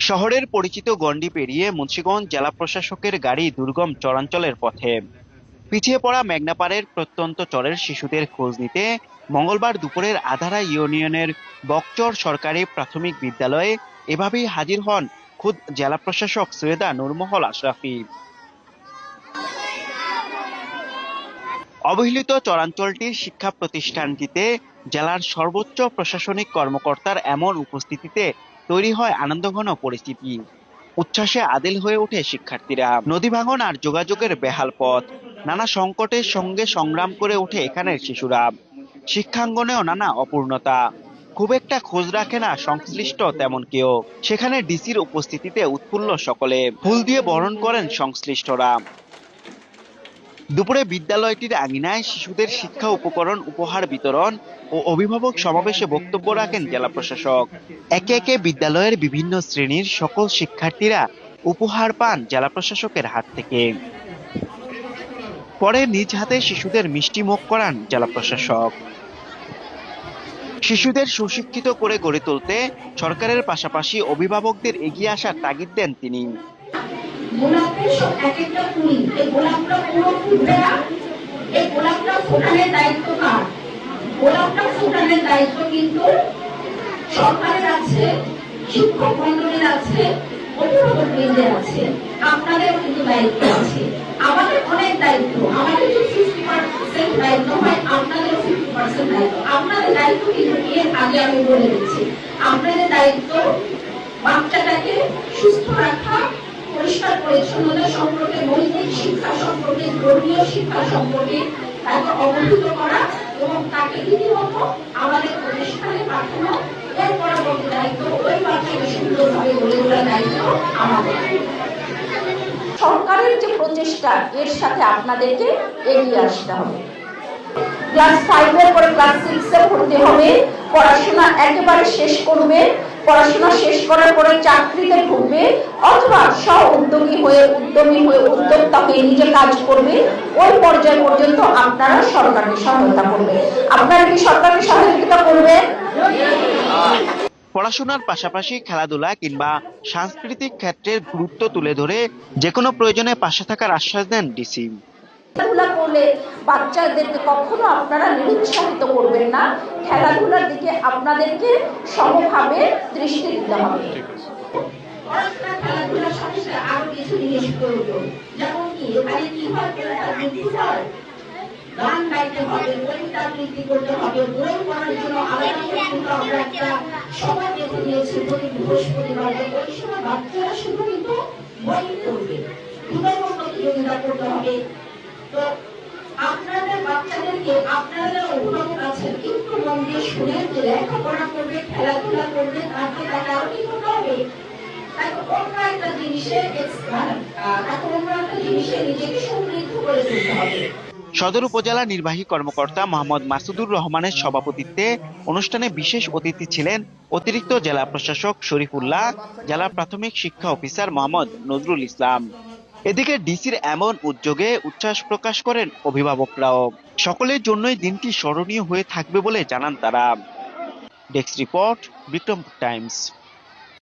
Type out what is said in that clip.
শহরের পরিচিত গণ্ডি পেরিয়ে মুন্সিগঞ্জ জেলা প্রশাসকের গাড়ি দুর্গম চরাঞ্চলের পথে। পিছিয়ে পড়া মেঘনাপাড়ের প্রত্যন্ত চরের শিশুদের খোঁজ নিতে মঙ্গলবার দুপুরের আধারা ইউনিয়নের বকচর সরকারি প্রাথমিক বিদ্যালয়ে এভাবেই হাজির হন খুদ জেলা প্রশাসক সৈয়দা নূরমহল আশরাফি। অবহেলিত চরাঞ্চলটির শিক্ষা প্রতিষ্ঠানটিতে জেলার সর্বোচ্চ প্রশাসনিক কর্মকর্তার এমন উপস্থিতিতে তৈরি হয় আনন্দঘন পরিস্থিতি। উচ্ছ্বাসে আদিল হয়ে ওঠে শিক্ষার্থীরা। নদী ভাঙন আর যোগাযোগের বেহাল পথ, নানা সংকটের সঙ্গে সংগ্রাম করে ওঠে এখানের শিশুরা। শিক্ষাঙ্গনেও নানা অপূর্ণতা, খুব একটা খোঁজ রাখে না সংশ্লিষ্ট তেমন কেউ। সেখানে ডিসির উপস্থিতিতে উৎফুল্ল সকলে, ফুল দিয়ে বরণ করেন সংশ্লিষ্টরা। দুপুরে বিদ্যালয়টির আঙিনায় শিশুদের শিক্ষা উপকরণ উপহার বিতরণ ও অভিভাবক সমাবেশে বক্তব্য রাখেন জেলা প্রশাসক। একে একে বিদ্যালয়ের বিভিন্ন শ্রেণীর সকল শিক্ষার্থীরা উপহার পান জেলা প্রশাসকের হাত থেকে। পরে নিজ হাতে শিশুদের মিষ্টি মুখ করান জেলা প্রশাসক। শিশুদের সুশিক্ষিত করে গড়ে তুলতে সরকারের পাশাপাশি অভিভাবকদের এগিয়ে আসার তাগিদ দেন তিনি। গোলাপের সব এক একটা ফুল, এই গোলাপটা পুরো ফুটবে না, এই গোলাপটা ফোটানোর দায়িত্ব কার? গোলাপটা ফোটানোর দায়িত্ব কিন্তু সরকারের আছে, শিক্ষক মন্ডলীর আছে, অভিভাবকদের আছে, আপনাদেরও কিন্তু দায়িত্ব আছে। আমাদের অনেক দায়িত্ব, আমাদের যে 50% দায়িত্ব হয়, আপনাদেরও 50% দায়িত্ব। আপনাদের দায়িত্ব কিন্তু এর আগে আমি বলে দিচ্ছি, আপনাদের দায়িত্ব বাচ্চাটাকে সুস্থ রাখা, পরিষ্কার পরিচ্ছন্নতা সম্পর্কে, নৈতিক শিক্ষা সম্পর্কে, ধর্মীয় শিক্ষা সম্পর্কে তাকে অবহিত করা এবং তাকে রীতিমত আমাদের প্রতিষ্ঠানে পাঠানো। এর পরবর্তী দায়িত্ব ওই বাচ্চাকে সুন্দরভাবে গড়ে তোলার দায়িত্ব আমাদের। সরকারের যে প্রচেষ্টা, এর সাথে আপনাদেরকে এগিয়ে আসতে হবে। ক্লাস 5 এর পরে ক্লাস 6 এ ভর্তি হবে, পড়াশোনা একেবারে শেষ করবে, পড়াশোনা শেষ করার পরে চাকরিতে ঢুকবে অথবা স্ব-উদ্যোগী হয়ে, উদ্যমী হয়ে, উদ্যোক্তা হয়ে নিজে কাজ করবে। ওই পর্যায় পর্যন্ত আপনারা সরকারকে সহায়তা করবে। আপনারা কি সরকারকে সহযোগিতা করবেন? পড়াশোনার পাশাপাশি খেলাধুলা কিংবা সাংস্কৃতিক ক্ষেত্রের গুরুত্ব তুলে ধরে যেকোনো প্রয়োজনে পাশে থাকার আশ্বাস দেন ডিসি। খেলাধুলা করলে বাচ্চাদেরকে কখনো আপনারা নিরুৎসাহিত করবেন না, খেলাধুলার দিকে আপনাদেরকে সমভাবে দৃষ্টি দিতে হবে। খেলাধুলার সাথে সাথে আরো কিছু জিনিস প্রয়োজন, যেমন কি এখানে কি হয়, গান গাইতে হবে, কবিতা আবৃত্তি করতে হবে, বই পড়ার জন্য আলাদা কিন্তু আমরা একটা সময় বেঁধে দিয়েছি প্রতি বৃহস্পতিবার। ওই সময় বাচ্চারা শুধু কিন্তু বই পড়বে, বিতর্ক প্রতিযোগিতা করতে হবে। তো আপনাদের বাচ্চাদেরকে, আপনাদের অভিভাবক আছেন, একটু মন দিয়ে শুনে যে লেখাপড়া করবে, খেলাধুলা করবে, তাকে তাকে আরো কি করতে হবে, তাকে অন্য একটা জিনিসে নিজেকে সমৃদ্ধ করে তুলতে হবে। সদর উপজেলা নির্বাহী কর্মকর্তা মোহাম্মদ মাসুদুর রহমানের সভাপতিত্বে অনুষ্ঠানে বিশেষ অতিথি ছিলেন অতিরিক্ত জেলা প্রশাসক শরীফুল্লাহ, জেলা প্রাথমিক শিক্ষা অফিসার মোহাম্মদ নজরুল ইসলাম। এদিকে ডিসির এমন উদ্যোগে উচ্ছ্বাস প্রকাশ করেন অভিভাবকরাও। সকলের জন্যই দিনটি স্মরণীয় হয়ে থাকবে বলে জানান তারা। Desk report, Bikrampur Times.